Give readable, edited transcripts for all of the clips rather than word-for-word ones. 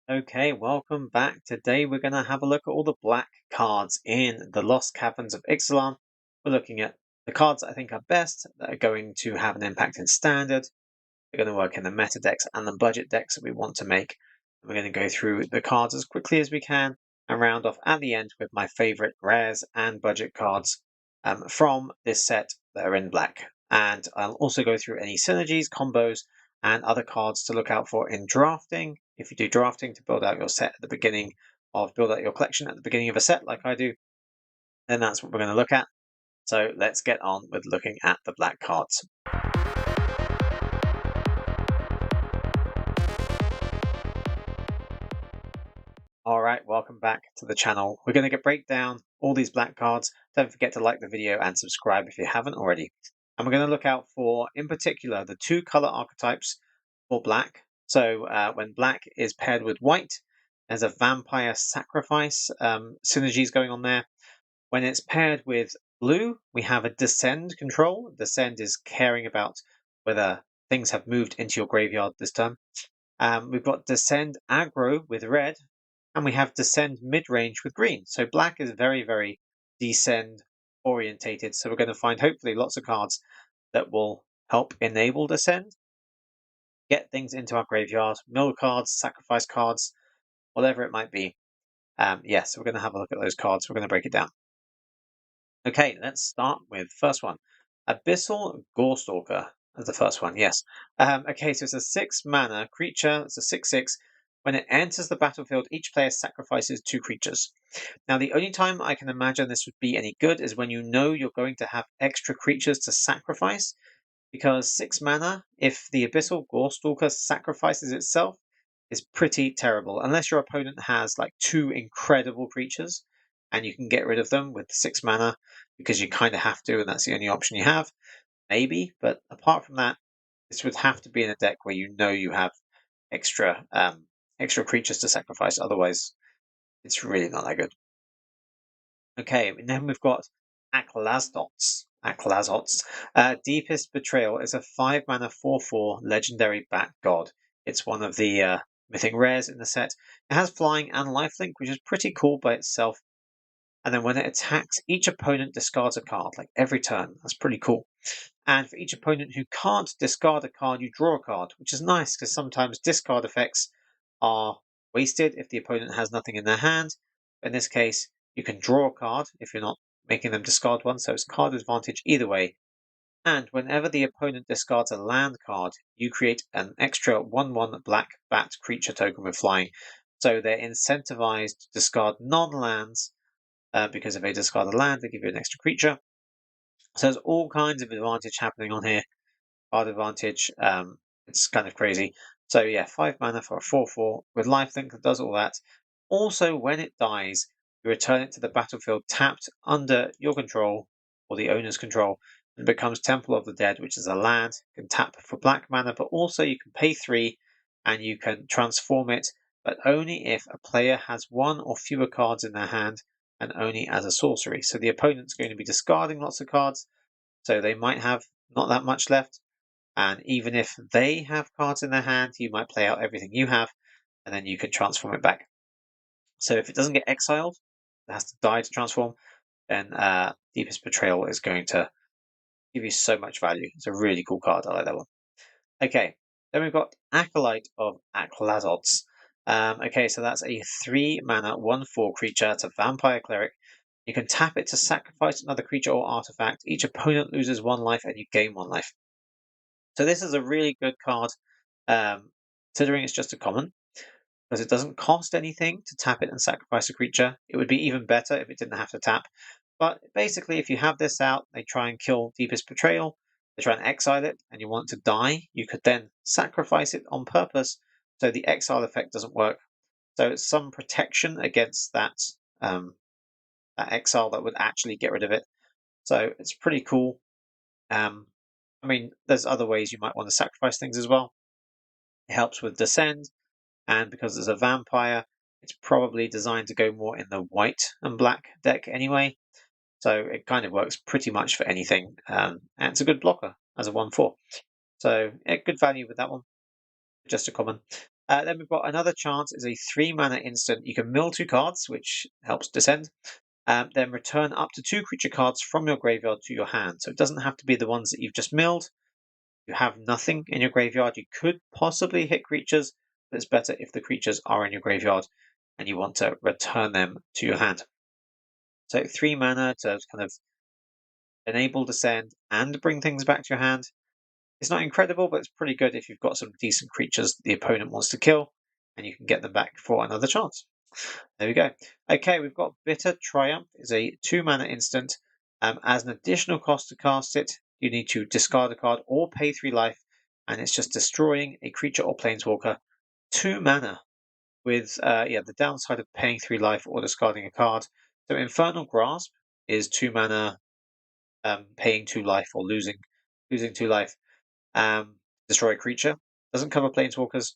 Okay, welcome back. Today we're going to have a look at all the black cards in the Lost Caverns of Ixalan. We're looking at the cards that I think are best, that are going to have an impact in Standard. They're going to work in the meta decks and the budget decks that we want to make. We're going to go through the cards as quickly as we can and round off at the end with my favorite rares and budget cards from this set that are in black. And I'll also go through any synergies, combos, and other cards to look out for in drafting. If you do drafting to build out your set at the beginning build out your collection at the beginning of a set like I do, then that's what we're going to look at. So let's get on with looking at the black cards. Alright, welcome back to the channel. We're going to break down all these black cards. Don't forget to like the video and subscribe if you haven't already. And we're going to look out for, in particular, the two color archetypes for black. So when black is paired with white, there's a vampire sacrifice synergies going on there. When it's paired with blue, we have a descend control. Descend is caring about whether things have moved into your graveyard this turn. We've got descend aggro with red, and we have descend mid-range with green. So black is very, very descend orientated. So we're going to find hopefully lots of cards that will help enable descend, get things into our graveyard, mill cards, sacrifice cards, whatever it might be. So we're going to have a look at those cards. We're going to break it down. Okay, let's start with first one. Abyssal Gorestalker as the first one, yes. Okay, so it's a 6 mana creature. It's a 6/6. When it enters the battlefield, each player sacrifices 2 creatures. Now, the only time I can imagine this would be any good is when you know you're going to have extra creatures to sacrifice, because 6 mana, if the Abyssal Gorestalker sacrifices itself, is pretty terrible, unless your opponent has like 2 incredible creatures, and you can get rid of them with 6 mana, because you kind of have to, and that's the only option you have, maybe, but apart from that, this would have to be in a deck where you know you have extra creatures to sacrifice. Otherwise, it's really not that good. Okay, and then we've got Aklazots. Deepest Betrayal is a 5 mana 4/4 legendary bat god. It's one of the mythic rares in the set. It has flying and lifelink, which is pretty cool by itself. And then when it attacks, each opponent discards a card, like every turn. That's pretty cool. And for each opponent who can't discard a card, you draw a card, which is nice because sometimes discard effects are wasted if the opponent has nothing in their hand. In this case, you can draw a card if you're not making them discard one, so it's card advantage either way. And whenever the opponent discards a land card, you create an extra 1/1 black bat creature token with flying. So they're incentivized to discard non-lands, because if they discard a land, they give you an extra creature. So there's all kinds of advantage happening on here. Card advantage, it's kind of crazy. So yeah, 5 mana for a 4/4 with lifelink that does all that. Also, when it dies, you return it to the battlefield tapped under your control or the owner's control, and becomes Temple of the Dead, which is a land. You can tap for black mana, but also you can pay 3 and you can transform it, but only if a player has 1 or fewer cards in their hand, and only as a sorcery. So the opponent's going to be discarding lots of cards, so they might have not that much left. And even if they have cards in their hand, you might play out everything you have, and then you can transform it back. So if it doesn't get exiled, it has to die to transform, then Deepest Betrayal is going to give you so much value. It's a really cool card. I like that one. Okay, then we've got Acolyte of Aklazots. Okay, so that's a 3 mana 1/4 creature. It's a vampire cleric. You can tap it to sacrifice another creature or artifact. Each opponent loses 1 life and you gain 1 life. So this is a really good card, considering it's just a common, because it doesn't cost anything to tap it and sacrifice a creature. It would be even better if it didn't have to tap. But basically, if you have this out, they try and kill Deepest Betrayal, they try and exile it, and you want it to die, you could then sacrifice it on purpose, so the exile effect doesn't work. So it's some protection against that exile that would actually get rid of it. So it's pretty cool. I mean, there's other ways you might want to sacrifice things as well. It helps with Descend, and because it's a vampire, it's probably designed to go more in the white and black deck anyway. So it kind of works pretty much for anything, and it's a good blocker as a 1/4. So good value with that one, just a common. Then we've got another chance. Is a 3-mana instant. You can mill 2 cards, which helps descend. Then return up to 2 creature cards from your graveyard to your hand. So it doesn't have to be the ones that you've just milled. You have nothing in your graveyard. You could possibly hit creatures, but it's better if the creatures are in your graveyard and you want to return them to your hand. So 3 mana to kind of enable descend and bring things back to your hand. It's not incredible, but it's pretty good if you've got some decent creatures that the opponent wants to kill and you can get them back for another chance. There we go. Okay, we've got Bitter Triumph. It's a 2-mana instant. As an additional cost to cast it, you need to discard a card or pay 3 life, and it's just destroying a creature or planeswalker. 2 mana with the downside of paying 3 life or discarding a card. So Infernal Grasp is 2 mana, paying 2 life or losing 2 life. Destroy a creature. Doesn't cover planeswalkers.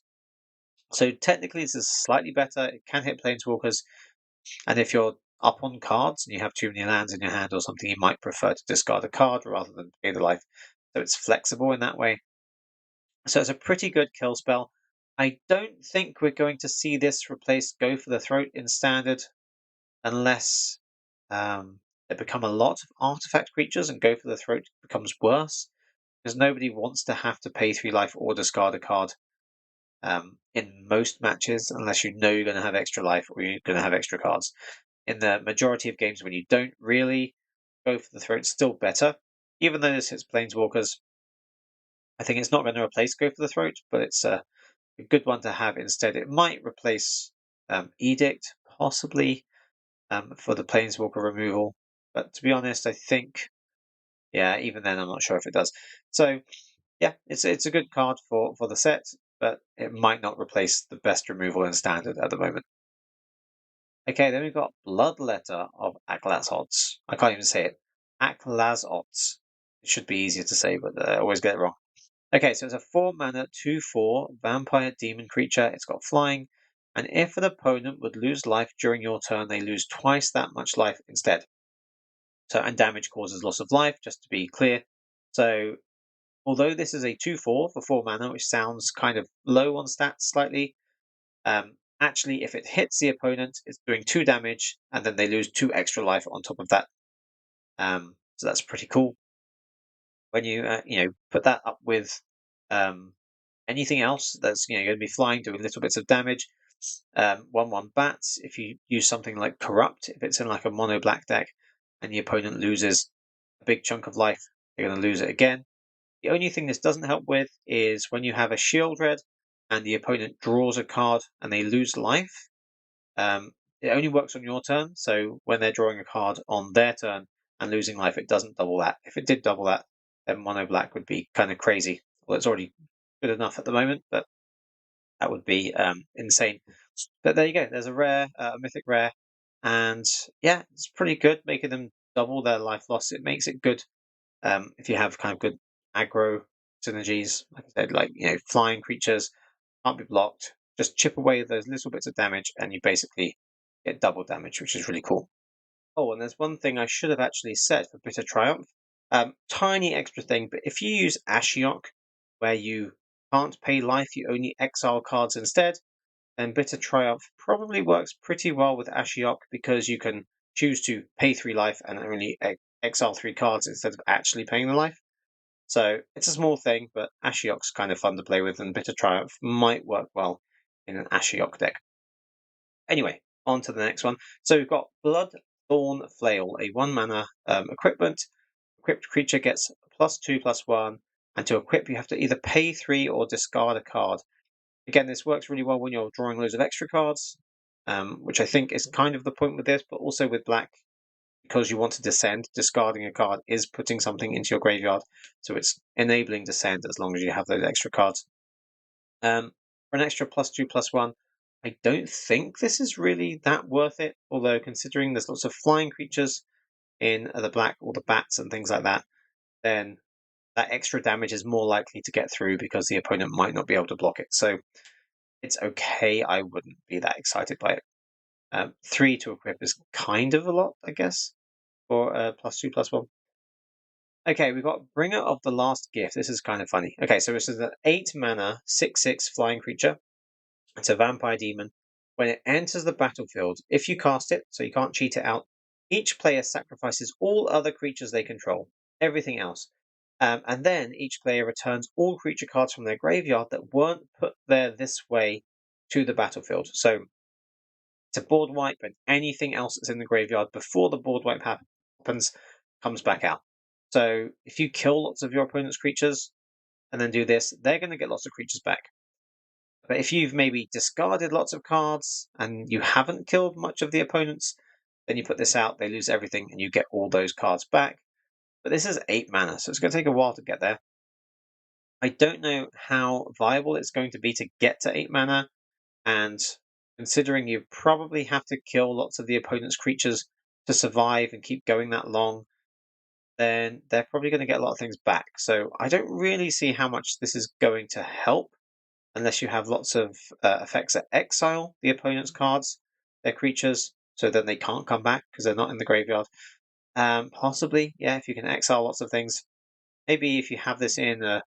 So technically this is slightly better. It can hit planeswalkers. And if you're up on cards and you have too many lands in your hand or something, you might prefer to discard a card rather than pay the life. So it's flexible in that way. So it's a pretty good kill spell. I don't think we're going to see this replace Go for the Throat in Standard unless there become a lot of artifact creatures and Go for the Throat becomes worse, because nobody wants to have to pay 3 life or discard a card in most matches unless you know you're going to have extra life or you're going to have extra cards. In the majority of games when you don't really, Go for the Throat still better. Even though this hits planeswalkers, I think it's not going to replace Go for the Throat, but it's a good one to have instead. It might replace Edict, possibly, for the planeswalker removal. But to be honest, I think, yeah, even then, I'm not sure if it does. So, yeah, it's a good card for the set, but it might not replace the best removal in Standard at the moment. Okay, then we've got Bloodletter of Aklazots. I can't even say it. Aklazots. It should be easier to say, but I always get it wrong. Okay, so it's a 4-mana, 2/4 vampire demon creature. It's got flying, and if an opponent would lose life during your turn, they lose twice that much life instead. So, and damage causes loss of life, just to be clear. So, although this is a 2/4 for 4 mana, which sounds kind of low on stats slightly, actually, if it hits the opponent, it's doing 2 damage, and then they lose 2 extra life on top of that. So that's pretty cool. When you put that up with anything else that's going to be flying, doing little bits of damage. 1/1 bats. If you use something like Corrupt, if it's in like a mono black deck, and the opponent loses a big chunk of life, they're going to lose it again. The only thing this doesn't help with is when you have a Shield Red and the opponent draws a card and they lose life. It only works on your turn, so when they're drawing a card on their turn and losing life, it doesn't double that. If it did double that, then mono black would be kind of crazy. Well, it's already good enough at the moment, but that would be insane. But there you go. There's a rare, a mythic rare, and yeah, it's pretty good, making them double their life loss. It makes it good if you have kind of good aggro synergies. Like I said, like flying creatures can't be blocked. Just chip away those little bits of damage, and you basically get double damage, which is really cool. Oh, and there's one thing I should have actually said for Bitter Triumph. Tiny extra thing, but if you use Ashiok, where you can't pay life, you only exile cards instead, then Bitter Triumph probably works pretty well with Ashiok because you can choose to pay 3 life and only exile 3 cards instead of actually paying the life. So it's a small thing, but Ashiok's kind of fun to play with, and Bitter Triumph might work well in an Ashiok deck. Anyway, on to the next one. So we've got Bloodthorn Flail, a 1-mana equipment. Equipped creature gets +2/+1, and to equip you have to either pay 3 or discard a card. Again, this works really well when you're drawing loads of extra cards, which I think is kind of the point with this, but also with black, because you want to descend, discarding a card is putting something into your graveyard, so it's enabling descend as long as you have those extra cards. For an extra +2/+1, I don't think this is really that worth it, although considering there's lots of flying creatures in the black, or the bats and things like that, then that extra damage is more likely to get through because the opponent might not be able to block it. So it's okay. I wouldn't be that excited by it. 3 to equip is kind of a lot, I guess, for +2/+1. Okay, we've got Bringer of the Last Gift. This is kind of funny. Okay, so this is an 8-mana, 6/6 flying creature. It's a vampire demon. When it enters the battlefield, if you cast it, so you can't cheat it out, each player sacrifices all other creatures they control, everything else. And then each player returns all creature cards from their graveyard that weren't put there this way to the battlefield. So it's a board wipe, and anything else that's in the graveyard before the board wipe happens comes back out. So if you kill lots of your opponent's creatures and then do this, they're going to get lots of creatures back. But if you've maybe discarded lots of cards and you haven't killed much of the opponents, then you put this out, they lose everything, and you get all those cards back. But this is 8 mana, so it's going to take a while to get there. I don't know how viable it's going to be to get to 8 mana, and considering you probably have to kill lots of the opponent's creatures to survive and keep going that long, then they're probably going to get a lot of things back. So I don't really see how much this is going to help unless you have lots of effects that exile the opponent's cards, their creatures, so then they can't come back because they're not in the graveyard. Possibly, yeah, if you can exile lots of things. Maybe if you have this in a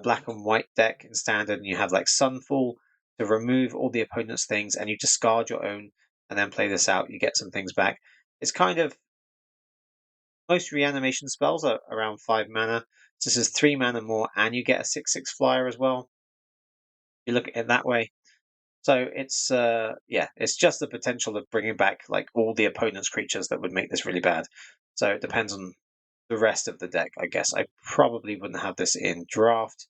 black and white deck in standard and you have like Sunfall to remove all the opponent's things and you discard your own and then play this out, you get some things back. It's kind of, most reanimation spells are around 5 mana. So this is 3 mana more and you get a 6/6 flyer as well. You look at it that way. So it's yeah, it's just the potential of bringing back like all the opponent's creatures that would make this really bad. So it depends on the rest of the deck, I guess. I probably wouldn't have this in draft.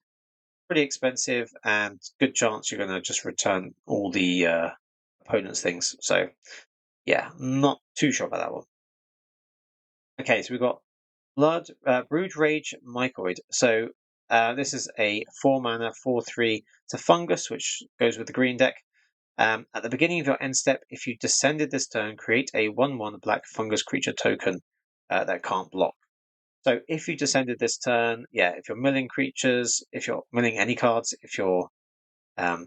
Pretty expensive, and good chance you're going to just return all the opponent's things. So yeah, not too sure about that one. Okay, so we've got Brood Rage Mycoid. So this is a 4 mana 4/3. It's a fungus which goes with the green deck. At the beginning of your end step, if you descended this turn, create a 1/1 black fungus creature token that can't block. So if you descended this turn, yeah, if you're milling creatures, if you're milling any cards, if you're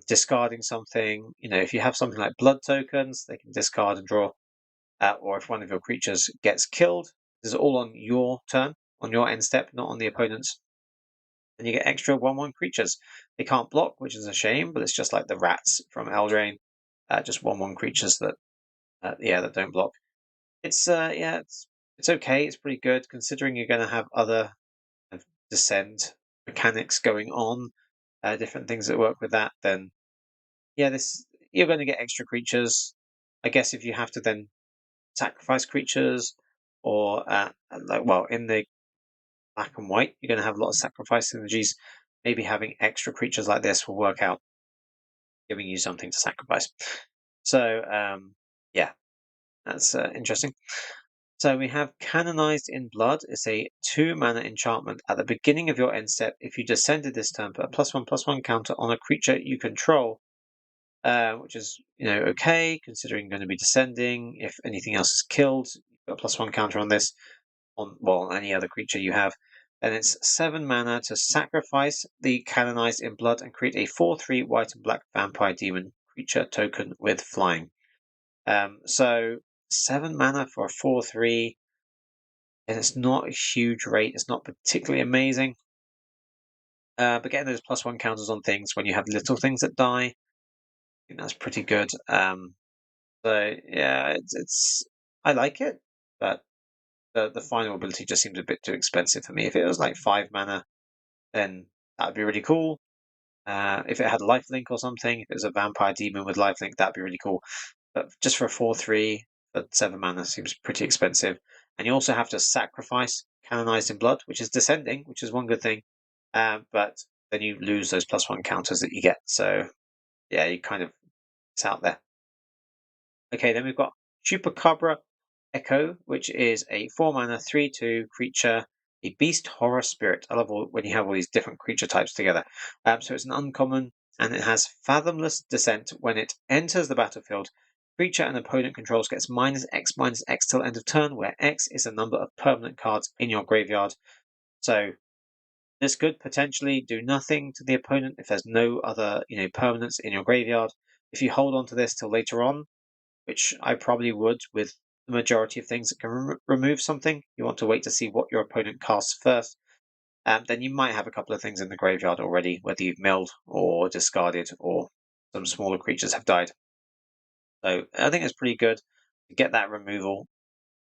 discarding something, if you have something like blood tokens, they can discard and draw, or if one of your creatures gets killed, this is all on your turn, on your end step, not on the opponent's. And you get extra 1/1 creatures. They can't block, which is a shame, but it's just like the rats from Eldraine, just 1/1 creatures that, that don't block. It's it's okay. It's pretty good considering you're going to have other kind of descend mechanics going on, different things that work with that. Then this you're going to get extra creatures. I guess if you have to then sacrifice creatures, or in the black and white, you're going to have a lot of sacrifice synergies. Maybe having extra creatures like this will work out, giving you something to sacrifice. So yeah, that's interesting. So we have Canonized in Blood. It's a 2 mana enchantment. At the beginning of your end step, if you descended this turn, put a +1/+1 counter on a creature you control, which is okay considering you're going to be descending. If anything else is killed, you put a +1 counter on this on any other creature you have. And it's 7 mana to sacrifice the Canonized in Blood and create a 4/3 white and black vampire demon creature token with flying. So 7 mana for a 4/3, and it's not a huge rate. It's not particularly amazing. But getting those +1 counters on things when you have little things that die, I think that's pretty good. So yeah, it's I like it, but the final ability just seems a bit too expensive for me. If it was like 5 mana, then that'd be really cool. If it had lifelink or something, if it was a vampire demon with lifelink, that'd be really cool. But just for a 4/3 for 7 mana seems pretty expensive. And you also have to sacrifice Canonized in Blood, which is descending, which is one good thing. But then you lose those +1 counters that you get. So yeah, it's out there. Okay, then we've got Chupacabra Echo, which is a 4 mana 3/2 creature, a beast horror spirit. I love when you have all these different creature types together. So it's an uncommon, and it has Fathomless Descent. When it enters the battlefield, creature an opponent controls gets -X till end of turn, where X is the number of permanent cards in your graveyard. So this could potentially do nothing to the opponent if there's no other permanents in your graveyard. If you hold on to this till later on, which I probably would with the majority of things that can remove something. You want to wait to see what your opponent casts first. Then you might have a couple of things in the graveyard already, whether you've milled or discarded or some smaller creatures have died. So I think it's pretty good to get that removal.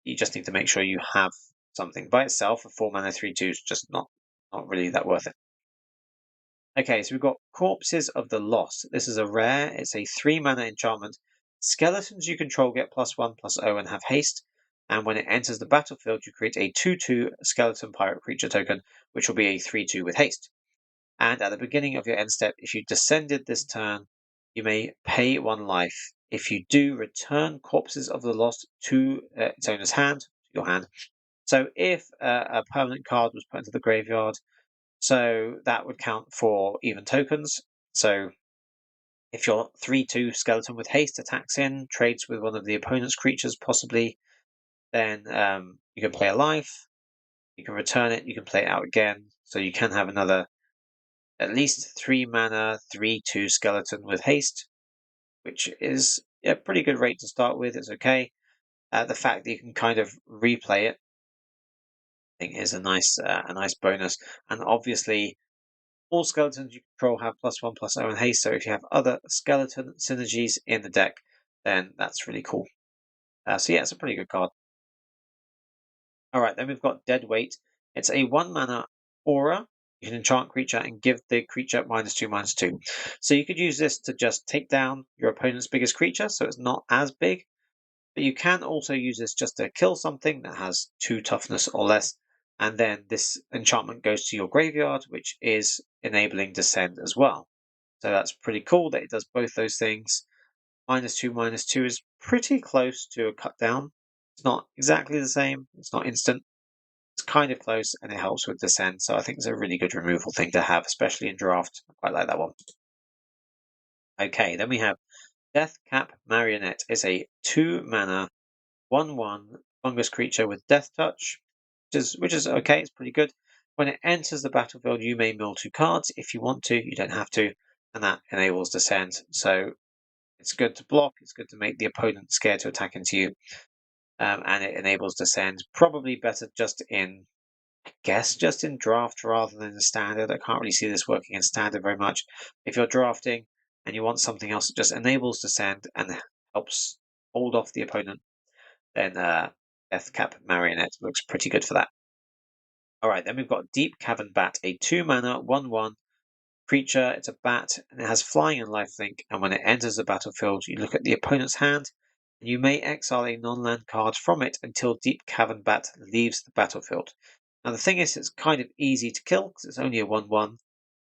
You just need to make sure you have something. By itself, a 4 mana 3/2 is just not really that worth it. Okay, so we've got Corpses of the Lost. This is a rare. It's a 3 mana enchantment. Skeletons you control get +1/+0 and have haste. And when it enters the battlefield, you create a 2/2 skeleton pirate creature token, which will be a 3/2 with haste. And at the beginning of your end step, if you descended this turn, you may pay 1 life. If you do, return Corpses of the Lost to its owner's hand, your hand. So if a permanent card was put into the graveyard, so that would count for even tokens. So if your 3/2 skeleton with haste attacks in, trades with one of the opponent's creatures, possibly, then you can play a life, you can return it, you can play it out again. So you can have another at least 3 mana, 3/2 skeleton with haste, which is a pretty good rate to start with. It's okay. The fact that you can kind of replay it, I think, is a nice bonus. And obviously, all skeletons you control have +1/+0 and haste, so if you have other skeleton synergies in the deck, then that's really cool. So yeah, it's a pretty good card. Alright, then we've got Deadweight. It's a 1 mana aura. You can enchant creature and give the creature -2/-2. So you could use this to just take down your opponent's biggest creature, so it's not as big. But you can also use this just to kill something that has 2 toughness or less, and then this enchantment goes to your graveyard, which is enabling Descend as well. So that's pretty cool that it does both those things. -2/-2 is pretty close to a cut down. It's not exactly the same, it's not instant. It's kind of close, and it helps with Descend, so I think it's a really good removal thing to have, especially in draft. I quite like that one. Okay, then we have Deathcap Marionette. It's a 2 mana 1/1 fungus creature with Death Touch, which is okay. It's pretty good. When it enters the battlefield, you may mill 2 cards if you want to. You don't have to, and that enables Descend. So it's good to block. It's good to make the opponent scared to attack into you, and it enables Descend. Probably better just in, I guess, just in draft rather than in standard. I can't really see this working in standard very much. If you're drafting and you want something else that just enables Descend and helps hold off the opponent, then Deathcap Marionette looks pretty good for that. Alright, then we've got Deep Cavern Bat, a 2 mana 1/1 creature. It's a bat and it has flying and lifelink, and when it enters the battlefield, you look at the opponent's hand and you may exile a non-land card from it until Deep Cavern Bat leaves the battlefield. Now the thing is, it's kind of easy to kill because it's only a 1/1,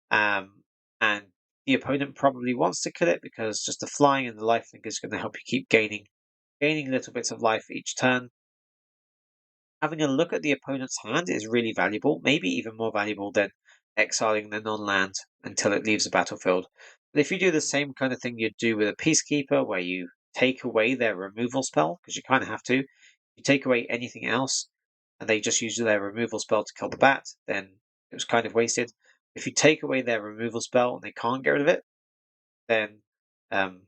and the opponent probably wants to kill it because just the flying and the lifelink is going to help you keep gaining little bits of life each turn. Having a look at the opponent's hand is really valuable, maybe even more valuable than exiling the non-land until it leaves the battlefield. But if you do the same kind of thing you'd do with a Peacekeeper, where you take away their removal spell, because you kind of have to, you take away anything else, and they just use their removal spell to kill the bat, then it was kind of wasted. If you take away their removal spell and they can't get rid of it, then um,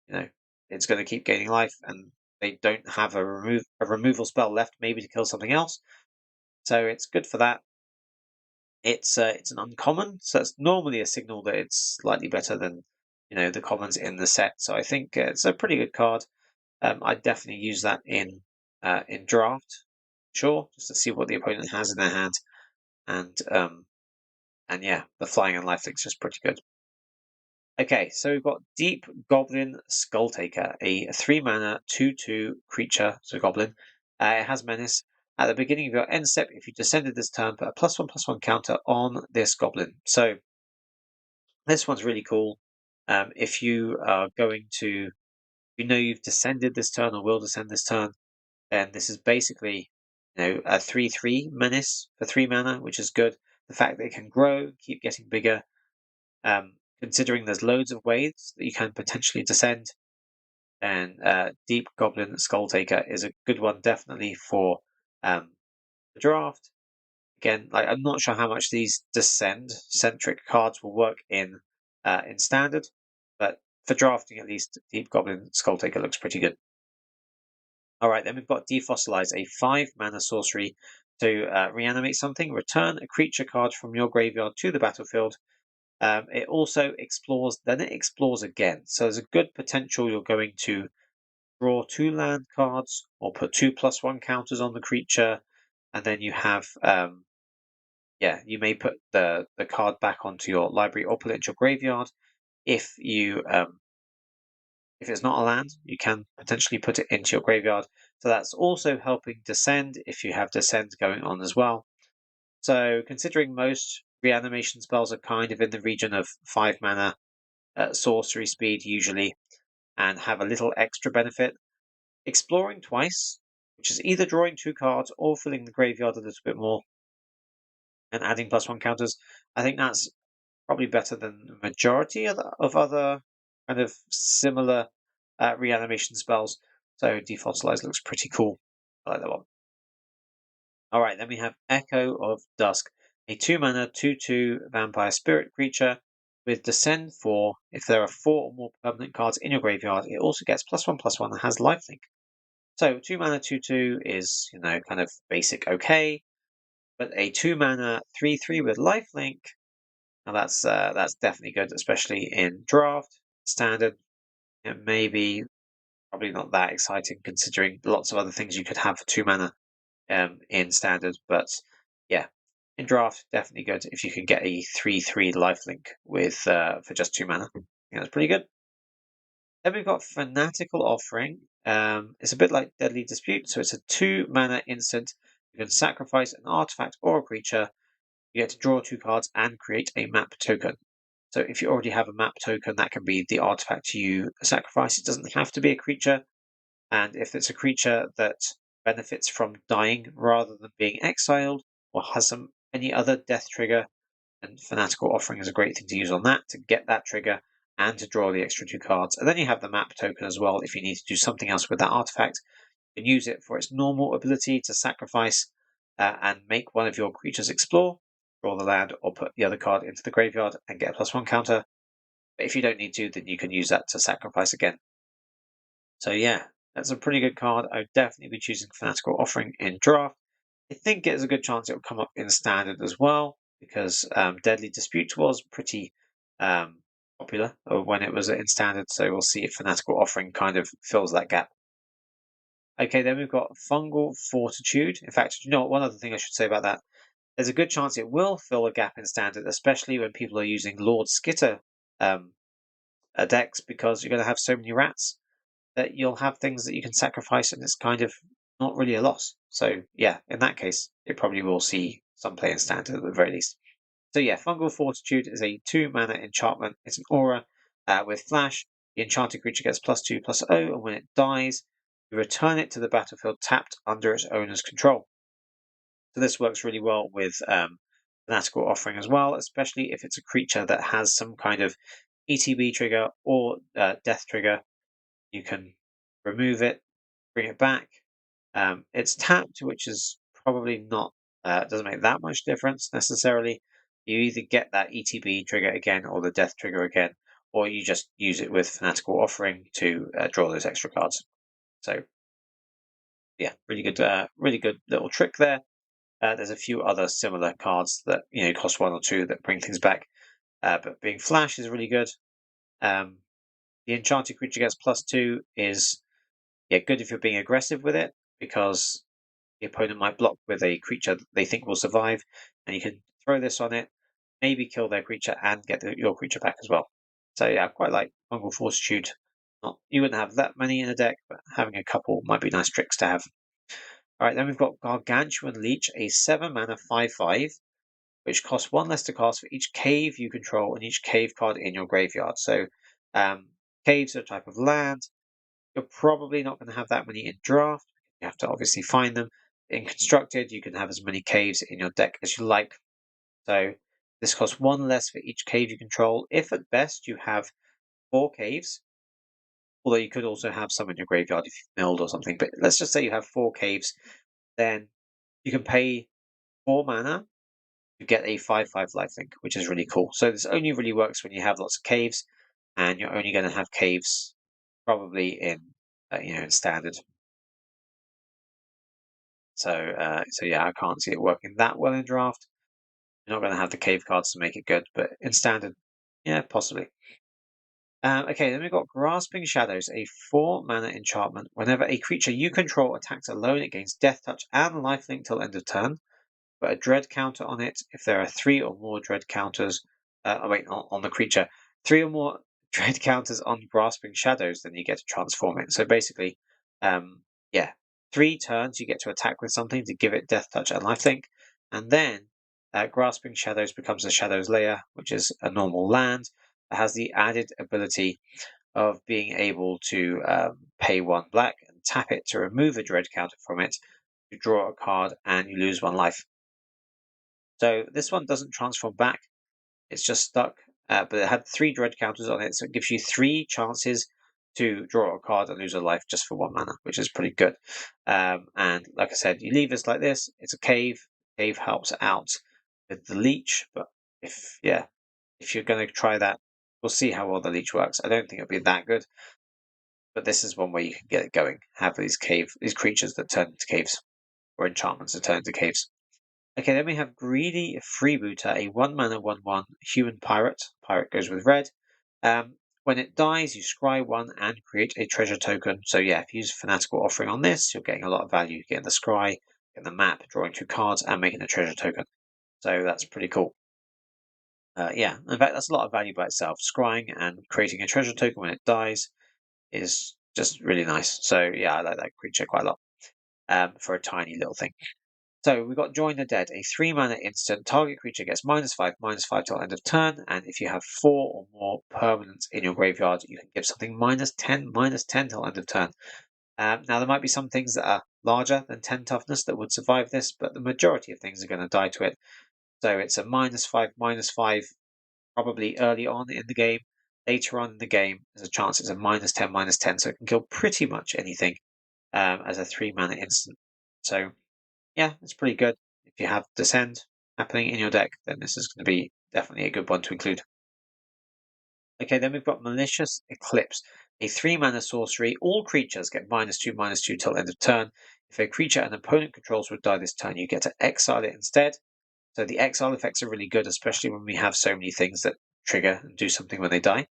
you know, it's going to keep gaining life, and they don't have a removal spell left, maybe to kill something else. So it's good for that. It's an uncommon, so it's normally a signal that it's slightly better than the commons in the set. So I think it's a pretty good card. I'd definitely use that in draft, sure, just to see what the opponent has in their hand, and yeah, the flying and life link's just pretty good. Okay, so we've got Deep Goblin Skulltaker, a 3 mana 2/2 creature, so goblin. It has menace. At the beginning of your end step, if you descended this turn, put a +1/+1 counter on this goblin. So this one's really cool. If you are going to, you've descended this turn or will descend this turn, then this is basically a 3/3 menace for 3 mana, which is good. The fact that it can grow, keep getting bigger. Considering there's loads of ways that you can potentially descend, and Deep Goblin Skulltaker is a good one, definitely for the draft. Again, I'm not sure how much these descend-centric cards will work in standard, but for drafting at least, Deep Goblin Skulltaker looks pretty good. Alright, then we've got Defossilize, a 5 mana sorcery to reanimate something. Return a creature card from your graveyard to the battlefield. It also explores, then it explores again. So there's a good potential you're going to draw 2 land cards or put 2+1 counters on the creature, and then you have you may put the card back onto your library or put it into your graveyard. If it's not a land, you can potentially put it into your graveyard. So that's also helping Descend if you have Descend going on as well. So considering most reanimation spells are kind of in the region of 5 mana at sorcery speed usually, and have a little extra benefit, exploring twice, which is either drawing 2 cards or filling the graveyard a little bit more and adding +1 counters, I think that's probably better than the majority of other kind of similar reanimation spells. So Defossilize looks pretty cool. I like that one. Alright, then we have Echo of Dusk, a 2 mana 2/2 vampire spirit creature with Descend 4. If there are 4 or more permanent cards in your graveyard, it also gets +1/+1 and has lifelink. So 2 mana 2/2 is, kind of basic okay, but a 2 mana 3/3 with lifelink, now that's definitely good, especially in draft. Standard, maybe probably not that exciting considering lots of other things you could have for 2 mana in standard, but yeah, in draft definitely good if you can get a 3/3 lifelink with for just 2 mana. Yeah, that's pretty good. Then we've got Fanatical Offering. It's a bit like Deadly Dispute, so it's a 2 mana instant. You can sacrifice an artifact or a creature. You get to draw 2 cards and create a map token. So if you already have a map token, that can be the artifact you sacrifice. It doesn't have to be a creature. And if it's a creature that benefits from dying rather than being exiled or has any other death trigger, then Fanatical Offering is a great thing to use on that to get that trigger and to draw the extra 2 cards. And then you have the map token as well if you need to do something else with that artifact. You can use it for its normal ability to sacrifice and make one of your creatures explore, draw the land, or put the other card into the graveyard and get a +1 counter. But if you don't need to, then you can use that to sacrifice again. So yeah, that's a pretty good card. I would definitely be choosing Fanatical Offering in draft. I think there's a good chance it will come up in standard as well, because Deadly Dispute was pretty popular when it was in standard. So we'll see if Fanatical Offering kind of fills that gap. Okay, then we've got Fungal Fortitude. In fact, one other thing I should say about that? There's a good chance it will fill a gap in standard, especially when people are using Lord Skitter decks, because you're going to have so many rats that you'll have things that you can sacrifice, and it's kind of not really a loss. So yeah, in that case, it probably will see some play in standard at the very least. So yeah, Fungal Fortitude is a 2 mana enchantment. It's an aura with flash. The enchanted creature gets +2/+0, and when it dies, you return it to the battlefield tapped under its owner's control. So this works really well with Fanatical Offering as well, especially if it's a creature that has some kind of ETB trigger or death trigger. You can remove it, bring it back. It's tapped, which is probably not doesn't make that much difference necessarily. You either get that ETB trigger again or the death trigger again, or you just use it with Fanatical Offering to draw those extra cards. So yeah, really good little trick there. There's a few other similar cards that cost 1 or 2 that bring things back, but being flash is really good. The enchanted creature gets +2 is good if you're being aggressive with it, because the opponent might block with a creature that they think will survive, and you can throw this on it, maybe kill their creature and get your creature back as well. So yeah, I quite like Fungal Fortitude. You wouldn't have that many in a deck, but having a couple might be nice tricks to have. Alright, then we've got Gargantuan Leech, a 7 mana 5/5, which costs 1 less to cast for each cave you control and each cave card in your graveyard. So caves are a type of land. You're probably not going to have that many in draft. You have to obviously find them. In constructed, you can have as many caves in your deck as you like. So this costs 1 less for each cave you control. If at best you have 4 caves, although you could also have some in your graveyard if you've milled or something. But let's just say you have 4 caves, then you can pay 4 mana to get a 5/5 lifelink, which is really cool. So this only really works when you have lots of caves, and you're only going to have caves probably in standard. So yeah, I can't see it working that well in draft. You're not going to have the cave cards to make it good, but in standard, Yeah, possibly. Okay, then we've got Grasping Shadows, a 4-mana enchantment. Whenever a creature you control attacks alone, it gains Death Touch and Lifelink till end of turn. Put a dread counter on it. If there are 3 or more dread counters, on the creature, 3 or more dread counters on Grasping Shadows, then you get to transform it. So basically, um, yeah, 3 turns you get to attack with something to give it Death Touch and Lifelink, and then Grasping Shadows becomes a Shadows Layer, which is a normal land. It has the added ability of being able to pay 1 black and tap it to remove a dread counter from it. You draw a card and you lose 1 life. So this one doesn't transform back, it's just stuck, but it had 3 dread counters on it, so it gives you 3 chances to draw a card and lose a life just for 1 mana, which is pretty good. And like I said, you leave this like this, it's a cave. Cave helps out with the leech, but if you're going to try that, we'll see how well the leech works. I don't think it'll be that good, but this is one way you can get it going. Have these creatures that turn into caves, or enchantments that turn into caves. Okay, then we have Greedy Freebooter, a 1-mana 1/1 human pirate. Pirate goes with red. When it dies, you scry 1 and create a treasure token. So yeah, if you use Fanatical Offering on this, you're getting a lot of value. You're getting the scry, getting the map, drawing 2 cards, and making a treasure token. So that's pretty cool. Yeah, in fact, that's a lot of value by itself. Scrying and creating a treasure token when it dies is just really nice. So yeah, I like that creature quite a lot for a tiny little thing. So we've got Join the Dead, a 3-mana instant. Target creature gets -5/-5 till end of turn, and if you have 4 or more permanents in your graveyard, you can give something -10/-10 till end of turn. Now there might be some things that are larger than 10 toughness that would survive this, but the majority of things are going to die to it. So it's a -5/-5, probably early on in the game. Later on in the game, there's a chance it's a -10/-10, so it can kill pretty much anything as a 3-mana instant. So yeah, it's pretty good. If you have Descend happening in your deck, then this is going to be definitely a good one to include. Okay, then we've got Malicious Eclipse, a 3-mana sorcery. All creatures get -2/-2 till end of turn. If a creature an opponent controls would die this turn, you get to exile it instead. So the exile effects are really good, especially when we have so many things that trigger and do something when they die.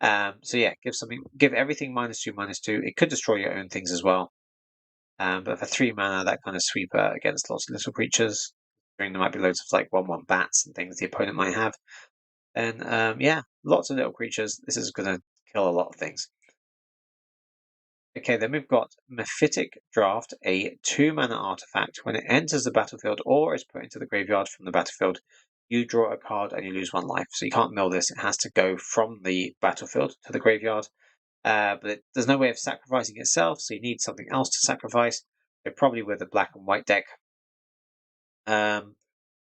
So yeah, give everything -2/-2. It could destroy your own things as well. But for 3 mana, that kind of sweeper against lots of little creatures, there might be loads of like 1/1 bats and things the opponent might have. And yeah, lots of little creatures. This is going to kill a lot of things. Okay, then we've got Mephitic Draft, a 2-mana artifact. When it enters the battlefield or is put into the graveyard from the battlefield, you draw a card and you lose 1 life. So you can't mill this. It has to go from the battlefield to the graveyard. But there's no way of sacrificing itself, so you need something else to sacrifice. So probably with a black and white deck. But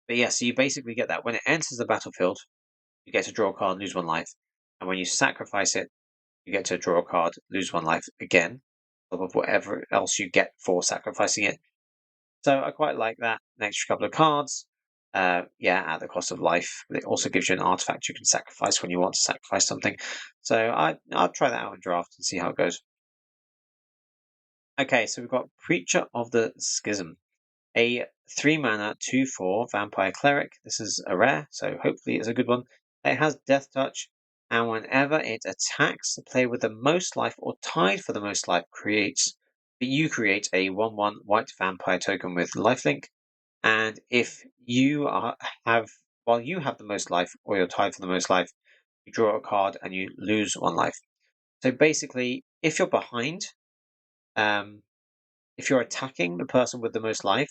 yeah, so you basically get that. When it enters the battlefield, you get to draw a card, lose 1 life. And when you sacrifice it, you get to draw a card, lose 1 life again, on top of whatever else you get for sacrificing it. So I quite like that. An extra couple of cards. Yeah, at the cost of life. But it also gives you an artifact you can sacrifice when you want to sacrifice something. So I'll try that out in draft and see how it goes. Okay, so we've got Preacher of the Schism, a 3-mana 2/4 vampire cleric. This is a rare, so hopefully it's a good one. It has Death Touch, and whenever it attacks, the player with the most life or tied for the most life you create a 1/1 white vampire token with lifelink. And if while you have the most life or you're tied for the most life, you draw a card and you lose 1 life. So basically, if you're behind, um, if you're attacking the person with the most life,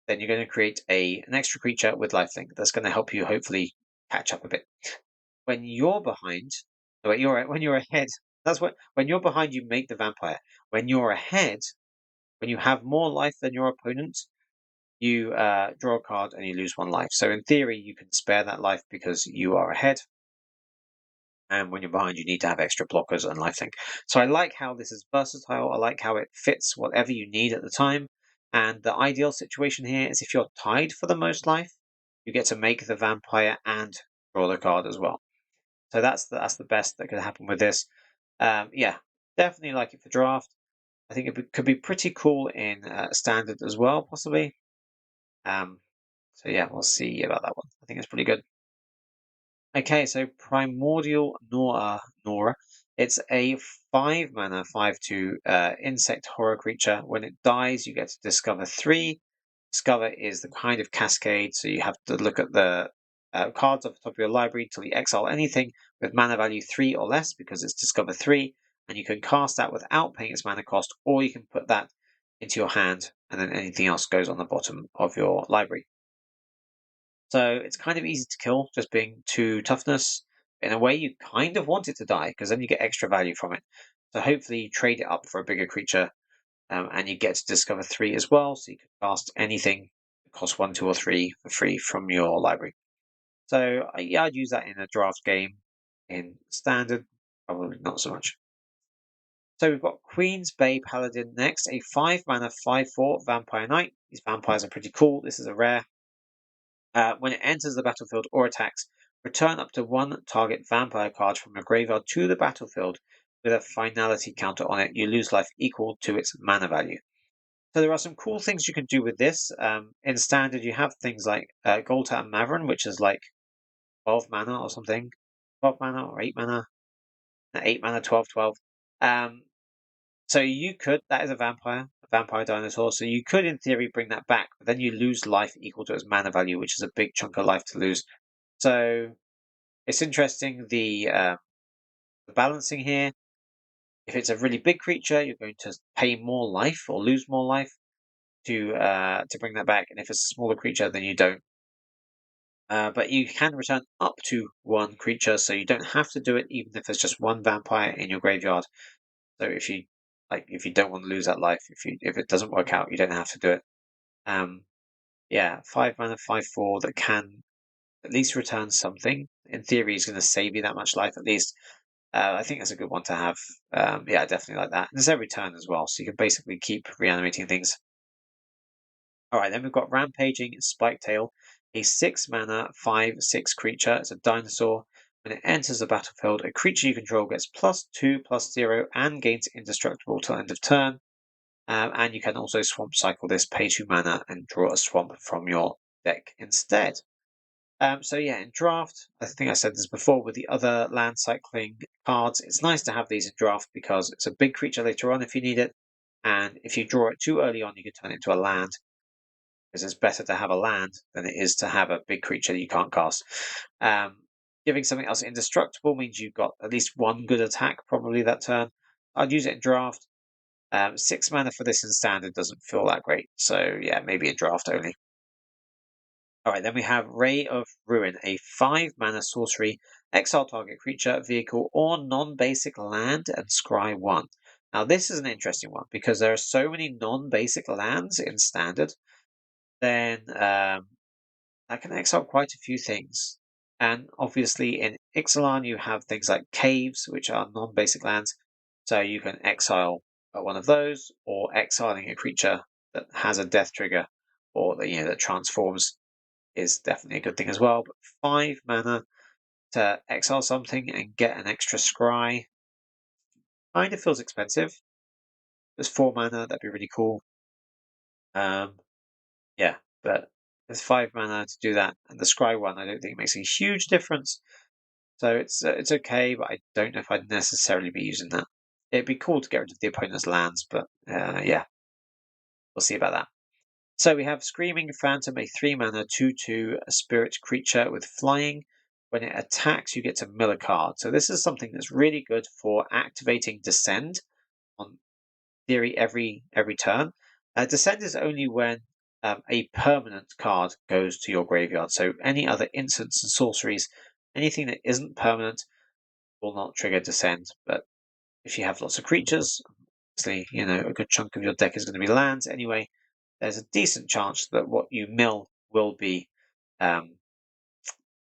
then you're going to create an extra creature with lifelink that's going to help you hopefully catch up a bit. When you're behind, when you're ahead, when you're behind, you make the vampire. When you're ahead, when you have more life than your opponent, you draw a card and you lose 1 life. So in theory, you can spare that life because you are ahead. And when you're behind, you need to have extra blockers and lifelink. So I like how this is versatile. I like how it fits whatever you need at the time. And the ideal situation here is if you're tied for the most life, you get to make the vampire and draw the card as well. So that's the best that could happen with this. Yeah, definitely like it for draft. I think could be pretty cool in standard as well, possibly. So yeah, we'll see about that one. I think it's pretty good. Okay, so Primordial Nora. It's a 5-mana 5/2 insect horror creature. When it dies, you get to discover 3. Discover is the kind of cascade, so you have to look at the cards off the top of your library till you exile anything with mana value 3 or less because it's discover 3, and you can cast that without paying its mana cost, or you can put that into your hand, and then anything else goes on the bottom of your library. So it's kind of easy to kill, just being 2 toughness. In a way, you kind of want it to die, because then you get extra value from it. So hopefully you trade it up for a bigger creature, and you get to discover 3 as well, so you can cast anything that costs 1, 2, or 3 for free from your library. So yeah, I'd use that in a draft game. In standard, probably not so much. So we've got Queen's Bay Paladin next, a 5-mana 5/4 Vampire Knight. These vampires are pretty cool. This is a rare. When it enters the battlefield or attacks, return up to 1 target vampire card from your graveyard to the battlefield with a finality counter on it. You lose life equal to its mana value. So there are some cool things you can do with this. In standard, you have things like Golta and Mavrin, which is like 12 mana or something. 12 mana or 8 mana. 8 mana, 12, 12. So you could, that is a vampire dinosaur. So you could, in theory, bring that back, but then you lose life equal to its mana value, which is a big chunk of life to lose. So it's interesting the balancing here. If it's a really big creature, you're going to pay more life or lose more life to bring that back, and if it's a smaller creature, then you don't. But you can return up to 1 creature, so you don't have to do it, even if there's just 1 vampire in your graveyard. So if you don't want to lose that life, if it doesn't work out, you don't have to do it. Yeah, 5-mana 5/4 that can at least return something. In theory, is going to save you that much life at least. I think that's a good one to have. Yeah, definitely like that. And there's every turn as well, so you can basically keep reanimating things. All right, then we've got Rampaging Spiketail, a 6-mana 5/6 creature. It's a dinosaur. When it enters the battlefield, a creature you control gets +2/+0 and gains indestructible till end of turn. And you can also swamp cycle this, pay 2 mana, and draw a swamp from your deck instead. So yeah, in draft, I think I said this before with the other land cycling cards, it's nice to have these in draft because it's a big creature later on if you need it. And if you draw it too early on, you can turn it into a land, because it's better to have a land than it is to have a big creature that you can't cast. Giving something else indestructible means you've got at least 1 good attack probably that turn. I'd use it in draft. 6 mana for this in standard doesn't feel that great, so yeah, maybe in draft only. Alright, then we have Ray of Ruin, a 5-mana sorcery, exile target creature, vehicle, or non-basic land, and scry 1. Now this is an interesting one, because there are so many non-basic lands in standard, then that can exile quite a few things. And obviously in Ixalan you have things like caves, which are non-basic lands, so you can exile one of those, or exiling a creature that has a death trigger, or that transforms is definitely a good thing as well. But 5 mana to exile something and get an extra scry kind of feels expensive. There's 4 mana, that'd be really cool. Yeah, but there's 5 mana to do that, and the scry one I don't think makes a huge difference. So it's okay, but I don't know if I'd necessarily be using that. It'd be cool to get rid of the opponent's lands, but yeah, we'll see about that. So we have Screaming Phantom, a 3-mana 2/2 spirit creature with flying. When it attacks, you get to mill a card. So this is something that's really good for activating Descend on theory every turn. Descend is only when a permanent card goes to your graveyard. So any other instants and sorceries, anything that isn't permanent will not trigger Descend. But if you have lots of creatures, obviously, a good chunk of your deck is going to be lands anyway. There's a decent chance that what you mill will be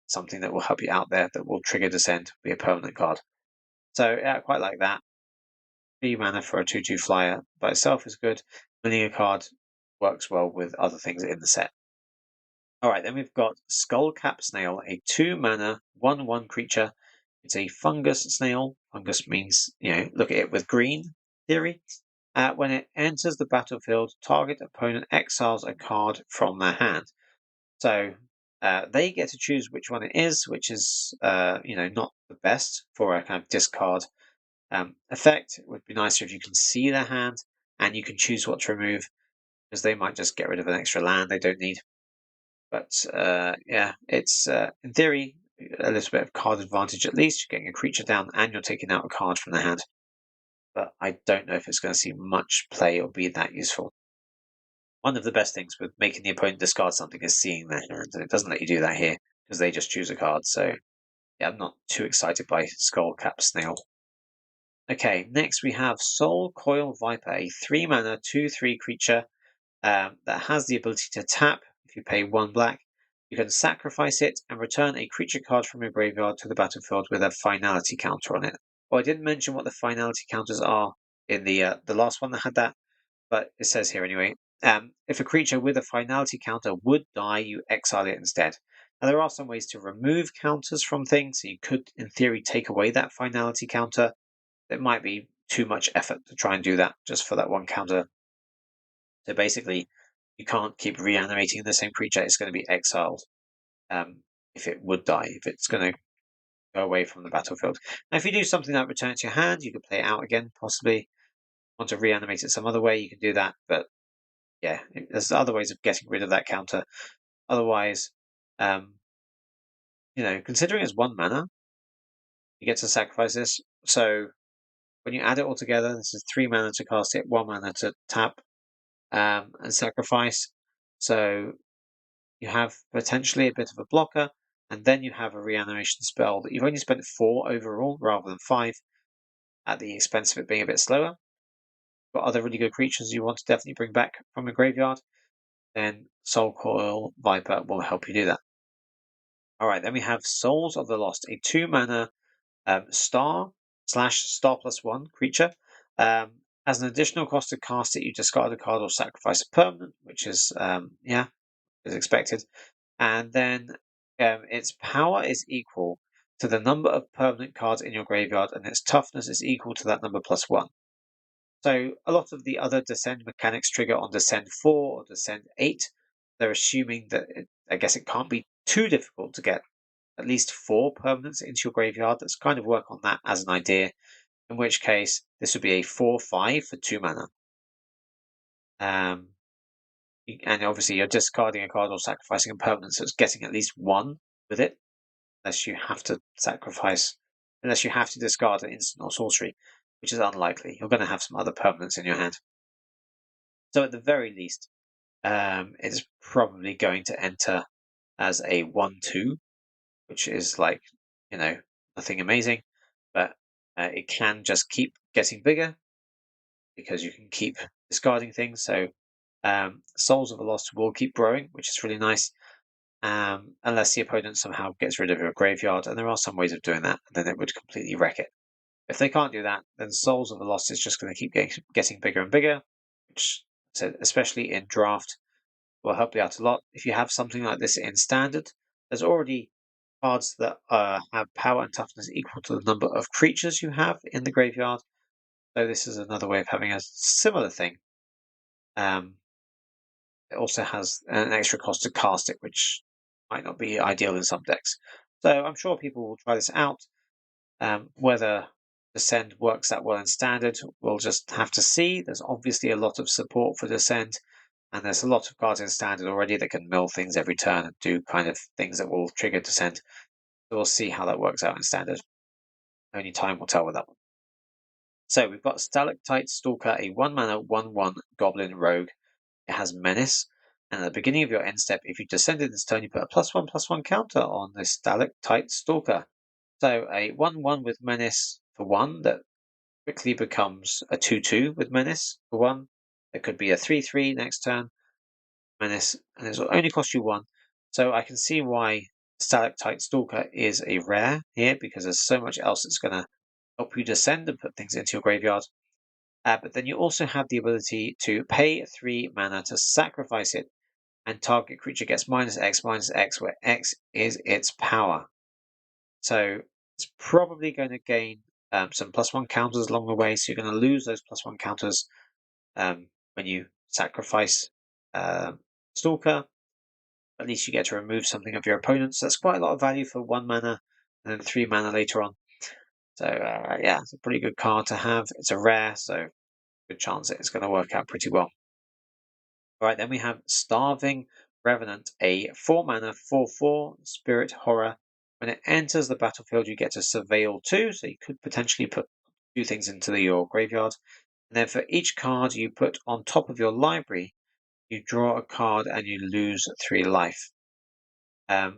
something that will help you out there, that will trigger Descend, be a permanent card. So yeah, I quite like that. 3 mana for a 2/2 flyer by itself is good. Milling a card works well with other things in the set. Alright, then we've got Skullcap Snail, a 2-mana 1/1 creature. It's a fungus snail. Fungus means, look at it with green theory. When it enters the battlefield, target opponent exiles a card from their hand. So they get to choose which one it is, which is not the best for a kind of discard effect. It would be nicer if you can see their hand and you can choose what to remove, because they might just get rid of an extra land they don't need. But yeah, it's in theory a little bit of card advantage. At least you're getting a creature down and you're taking out a card from the hand. But I don't know if it's going to see much play or be that useful. One of the best things with making the opponent discard something is seeing their hand, and it doesn't let you do that here because they just choose a card. So yeah, I'm not too excited by Skullcap Snail. Okay, next we have Soul Coil Viper, a 3-mana 2/3 creature that has the ability to tap if you pay 1 black. You can sacrifice it and return a creature card from your graveyard to the battlefield with a finality counter on it. Well, I didn't mention what the finality counters are in the last one that had that, but it says here anyway. If a creature with a finality counter would die, you exile it instead. Now, there are some ways to remove counters from things, so you could, in theory, take away that finality counter. It might be too much effort to try and do that just for that one counter. So basically, you can't keep reanimating the same creature. It's going to be exiled if it would die, if it's going to go away from the battlefield. Now, if you do something like return it to your hand, you could play it out again, possibly. Want to reanimate it some other way, you can do that. But yeah, there's other ways of getting rid of that counter. Otherwise, considering it's 1 mana, you get to sacrifice this. So when you add it all together, this is 3 mana to cast it, 1 mana to tap and sacrifice. So you have potentially a bit of a blocker, and then you have a reanimation spell that you've only spent 4 overall rather than 5, at the expense of it being a bit slower. But other really good creatures you want to definitely bring back from a graveyard, then Soul Coil Viper will help you do that. Alright, then we have Souls of the Lost, a 2-mana star/star+1 creature. As an additional cost to cast it, you discard a card or sacrifice a permanent, which is, as expected. And then its power is equal to the number of permanent cards in your graveyard, and its toughness is equal to that number +1. So a lot of the other Descend mechanics trigger on Descend 4 or Descend 8. They're assuming that, I guess it can't be too difficult to get at least 4 permanents into your graveyard. Let's kind of work on that as an idea, in which case this would be a 4/5 for 2 mana. And obviously you're discarding a card or sacrificing a permanent, so it's getting at least 1 with it, unless you have to discard an instant or sorcery, which is unlikely. You're going to have some other permanents in your hand. So at the very least, it's probably going to enter as a 1/2, which is like, nothing amazing, but it can just keep getting bigger because you can keep discarding things. So Souls of the Lost will keep growing, which is really nice, unless the opponent somehow gets rid of your graveyard, and there are some ways of doing that, and then it would completely wreck it. If they can't do that, then Souls of the Lost is just going to keep getting bigger and bigger, which, especially in draft, will help you out a lot. If you have something like this in standard, there's already cards that have power and toughness equal to the number of creatures you have in the graveyard. So this is another way of having a similar thing. It also has an extra cost to cast it, which might not be ideal in some decks. So I'm sure people will try this out. Whether Descend works that well in standard, we'll just have to see. There's obviously a lot of support for Descend, and there's a lot of cards in standard already that can mill things every turn and do kind of things that will trigger Descend. So we'll see how that works out in standard. Only time will tell with that one. So we've got Stalactite Stalker, a 1-mana 1/1 Goblin Rogue. It has Menace, and at the beginning of your end step, if you descended this turn, you put a +1/+1 counter on this Stalactite Stalker. So a 1/1 with Menace for 1 that quickly becomes a 2/2 with Menace for 1. It could be a 3/3 next turn, Menace, and it will only cost you 1. So I can see why Stalactite Stalker is a rare here, because there's so much else that's going to help you descend and put things into your graveyard. But then you also have the ability to pay 3 mana to sacrifice it, and target creature gets -X/-X, where X is its power. So it's probably going to gain some +1 counters along the way, so you're going to lose those +1 counters when you sacrifice Stalker. at least you get to remove something of your opponent's. That's quite a lot of value for 1 mana and then 3 mana later on. So yeah, it's a pretty good card to have. It's a rare, so good chance it's going to work out pretty well. All right, then we have Starving Revenant, a 4 mana 4/4 spirit horror. When it enters the battlefield, you get to surveil 2, so you could potentially put 2 things into your graveyard. And then for each card you put on top of your library, you draw a card and you lose 3 life. Yeah,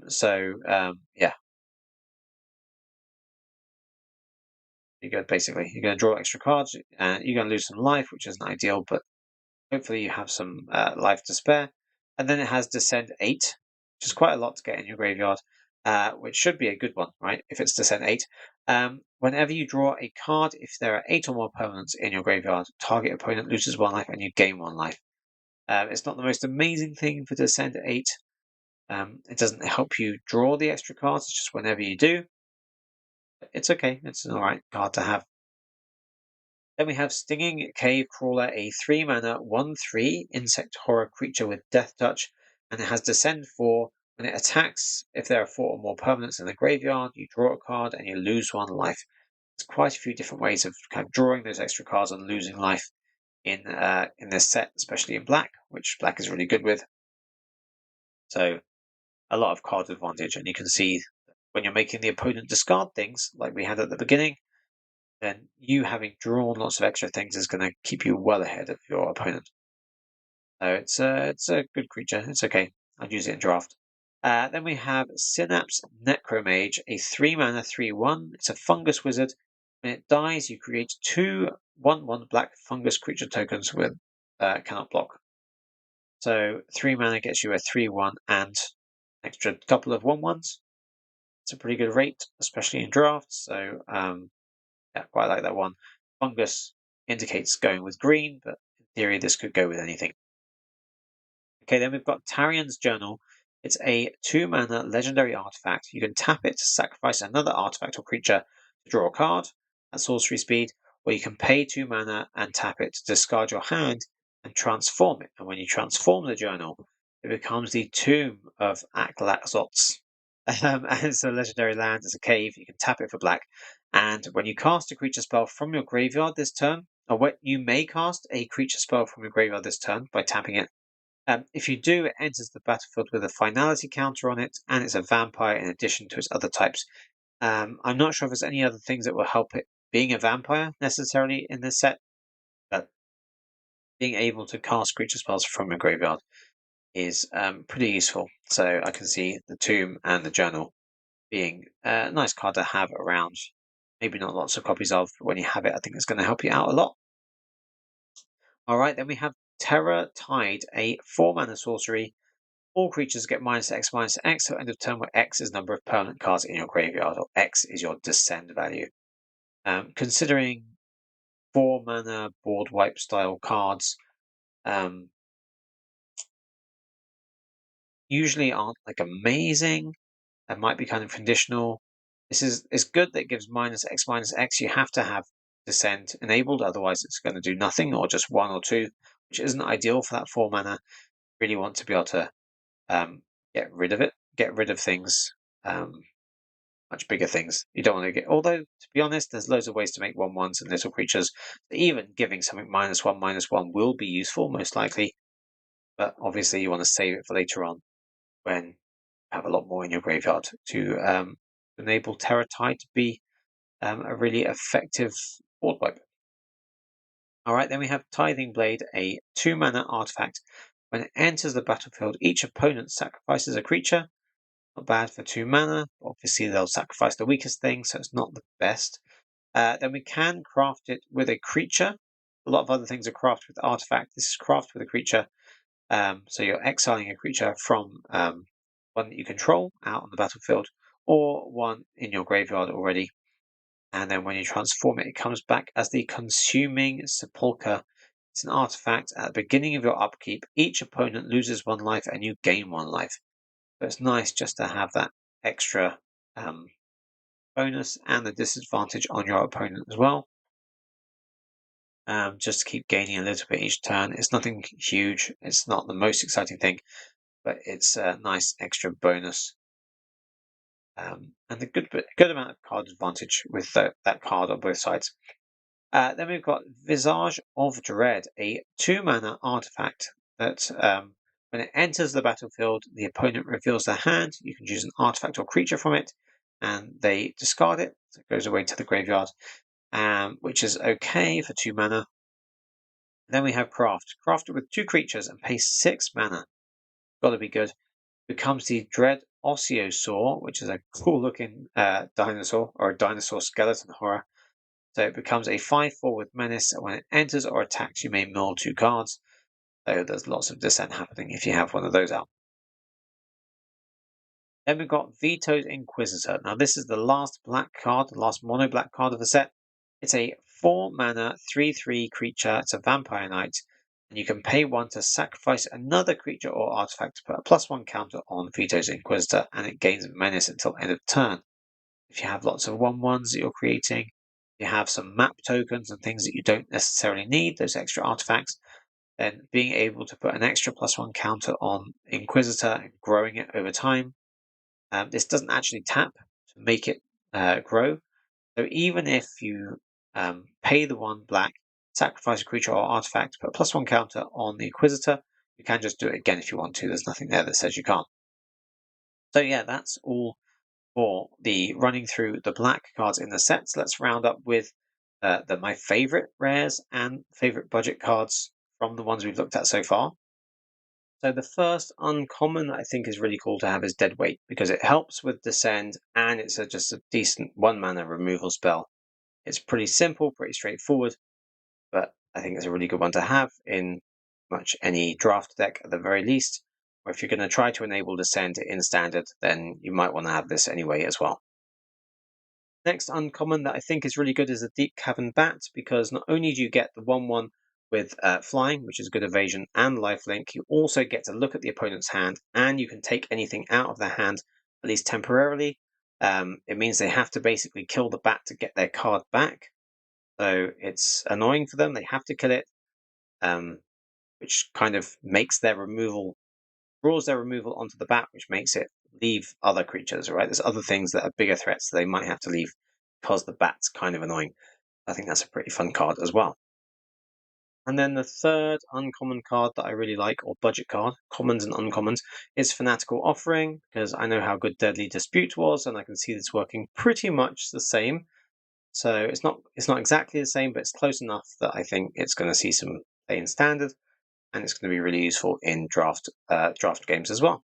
basically you're going to draw extra cards, and you're going to lose some life, which isn't ideal, but hopefully you have some life to spare. And then it has Descend 8, which is quite a lot to get in your graveyard, which should be a good one, right? If it's Descend 8. Whenever you draw a card, if there are 8 or more permanents in your graveyard, target opponent loses 1 life and you gain 1 life. It's not the most amazing thing for Descend 8. It doesn't help you draw the extra cards, it's just whenever you do. It's okay, it's an alright card to have. Then we have Stinging Cave Crawler, a 3 mana 1/3 insect horror creature with Death Touch, and it has Descend 4. When it attacks, if there are 4 or more permanents in the graveyard, you draw a card and you lose 1 life. There's quite a few different ways of kind of drawing those extra cards and losing life in this set, especially in black, which black is really good with. So a lot of card advantage, and you can see when you're making the opponent discard things, like we had at the beginning, then you having drawn lots of extra things is going to keep you well ahead of your opponent. So it's a good creature. It's okay. I'd use it in draft. Then we have Synapse Necromage, a 3 mana 3/1. It's a fungus wizard. When it dies, you create 2 1/1 black fungus creature tokens with cannot block. So 3 mana gets you a 3/1 and an extra couple of 1/1s. It's a pretty good rate, especially in drafts. So yeah, quite like that one. Fungus indicates going with green, but in theory this could go with anything. Okay, then we've got Tarian's Journal. It's a 2 mana legendary artifact. You can tap it to sacrifice another artifact or creature to draw a card at sorcery speed, or you can pay 2 mana and tap it to discard your hand and transform it. And when you transform the journal, it becomes the Tomb of Aklaxots. And it's a legendary land, it's a cave, you can tap it for black. And when you cast a creature spell from your graveyard this turn, or what you may cast a creature spell from your graveyard this turn by tapping it. If you do, it enters the battlefield with a finality counter on it, and it's a vampire in addition to its other types. I'm not sure if there's any other things that will help it being a vampire necessarily in this set, but being able to cast creature spells from your graveyard is pretty useful. So I can see the Tomb and the Journal being a nice card to have around. Maybe not lots of copies of, but when you have it, I think it's going to help you out a lot. All right, then we have Terror Tide, a 4 mana sorcery. All creatures get -X/-X till end of turn, where X is number of permanent cards in your graveyard, or X is your descend value. Considering 4 mana board wipe style cards usually aren't like amazing, and might be kind of conditional. It's good that it gives -X/-X. You have to have descend enabled, otherwise it's going to do nothing, or just 1 or 2, which isn't ideal for that 4 mana. Really want to be able to get rid of it, get rid of things, much bigger things. You don't want to get, although to be honest, there's loads of ways to make 1/1s and little creatures. Even giving something -1/-1 will be useful, most likely, but obviously you want to save it for later on when you have a lot more in your graveyard to enable Terror Tide to be a really effective board wipe. Alright, then we have Tithing Blade, a 2 mana artifact. When it enters the battlefield, each opponent sacrifices a creature. Not bad for 2 mana. Obviously, they'll sacrifice the weakest thing, so it's not the best. Then we can craft it with a creature. A lot of other things are crafted with artifact. This is crafted with a creature. So you're exiling a creature from one that you control out on the battlefield, or one in your graveyard already. And then when you transform it, it comes back as the Consuming Sepulchre. It's an artifact. At the beginning of your upkeep, each opponent loses 1 life and you gain 1 life. So it's nice just to have that extra bonus and the disadvantage on your opponent as well. Just to keep gaining a little bit each turn. It's nothing huge. It's not the most exciting thing, but it's a nice extra bonus. And a good amount of card advantage with that card on both sides. Then we've got Visage of Dread, a 2-mana artifact that when it enters the battlefield, the opponent reveals their hand. You can choose an artifact or creature from it, and they discard it. So it goes away to the graveyard, which is okay for 2 mana. Then we have Craft. Craft it with 2 creatures and pay 6 mana. Got to be good. Becomes the Dread Osiosaur, which is a cool looking dinosaur, or a dinosaur skeleton horror. So it becomes a 5/4 with menace. When it enters or attacks, you may mill 2 cards. So there's lots of dissent happening if you have one of those out. Then we've got Vetoed Inquisitor. Now this is the last black card, the last mono black card of the set. It's a 4-mana 3/3 creature. It's a vampire knight. And you can pay 1 to sacrifice another creature or artifact to put a +1 counter on Vetoed Inquisitor, and it gains menace until end of turn. If you have lots of 1/1s that you're creating, you have some map tokens and things that you don't necessarily need, those extra artifacts, then being able to put an extra +1 counter on Inquisitor and growing it over time. This doesn't actually tap to make it grow. So even if you pay the 1 black, sacrifice a creature or artifact, put a +1 counter on the Inquisitor, you can just do it again if you want to. There's nothing there that says you can't. So yeah, that's all for the running through the black cards in the sets. Let's round up with my favorite rares and favorite budget cards from the ones we've looked at so far. So the first uncommon that I think is really cool to have is Deadweight, because it helps with Descend and it's just a decent 1-mana removal spell. It's pretty simple, pretty straightforward, but I think it's a really good one to have in much any draft deck at the very least. Or if you're going to try to enable Descend in Standard, then you might want to have this anyway as well. Next uncommon that I think is really good is the Deep Cavern Bat, because not only do you get the 1/1 with flying, which is good evasion and lifelink, you also get to look at the opponent's hand and you can take anything out of their hand, at least temporarily. It means they have to basically kill the bat to get their card back. So it's annoying for them. They have to kill it, which kind of makes their removal, draws their removal onto the bat, which makes it leave other creatures, right? There's other things that are bigger threats that they might have to leave because the bat's kind of annoying. I think that's a pretty fun card as well. And then the third uncommon card that I really like, or budget card, commons and uncommons, is Fanatical Offering, because I know how good Deadly Dispute was, and I can see this working pretty much the same. So it's not exactly the same, but it's close enough that I think it's going to see some play in Standard, and it's going to be really useful in draft games as well.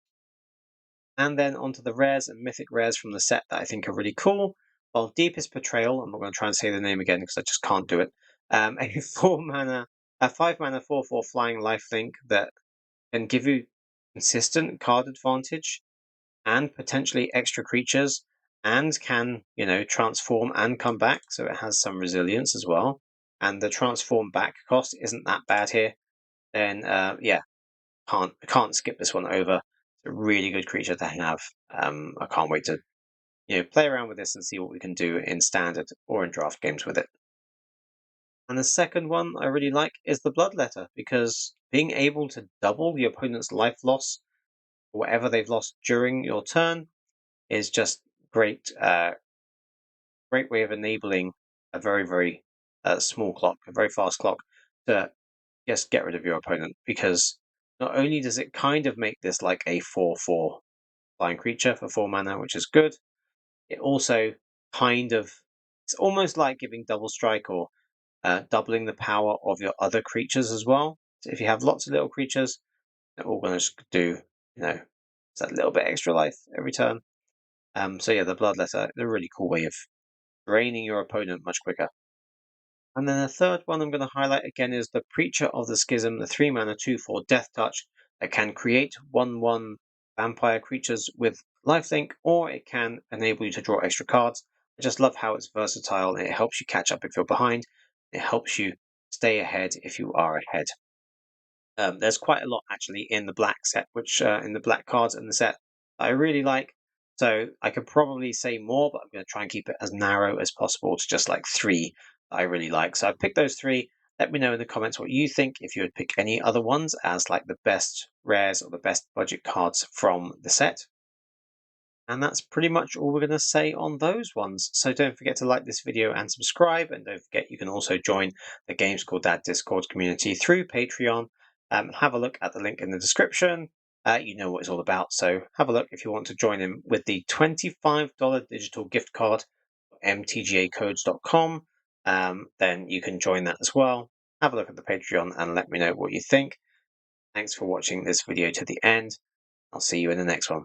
And then onto the rares and mythic rares from the set that I think are really cool. Well, Deepest Betrayal, I'm not going to try and say the name again because I just can't do it. A 5-mana 4/4 flying lifelink that can give you consistent card advantage and potentially extra creatures, and can, transform and come back, so it has some resilience as well. And the transform back cost isn't that bad here. Then can't skip this one over. It's a really good creature to have. I can't wait to play around with this and see what we can do in Standard or in draft games with it. And the second one I really like is the Bloodletter, because being able to double the opponent's life loss, or whatever they've lost during your turn, is just great. Great way of enabling a very, very small clock, a very fast clock, to just get rid of your opponent. Because not only does it kind of make this like a 4/4 flying creature for 4 mana, which is good, it also it's almost like giving double strike or doubling the power of your other creatures as well. So if you have lots of little creatures, they're all going to do, that little bit extra life every turn. So yeah, the Bloodletter is a really cool way of draining your opponent much quicker. And then the third one I'm going to highlight again is the Preacher of the Schism, the 3-mana 2/4 Death Touch that can create 1/1 vampire creatures with lifelink, or it can enable you to draw extra cards. I just love how it's versatile, and it helps you catch up if you're behind. It helps you stay ahead if you are ahead. There's quite a lot actually in the black set, which in the black cards in the set I really like. So I could probably say more, but I'm going to try and keep it as narrow as possible to just like 3 that I really like. So I picked those 3. Let me know in the comments what you think, if you would pick any other ones as like the best rares or the best budget cards from the set. And that's pretty much all we're going to say on those ones. So don't forget to like this video and subscribe. And don't forget you can also join the Games Called Dad Discord community through Patreon. Have a look at the link in the description. You know what it's all about. So have a look if you want to join in with the $25 digital gift card, mtgacodes.com. Then you can join that as well. Have a look at the Patreon and let me know what you think. Thanks for watching this video to the end. I'll see you in the next one.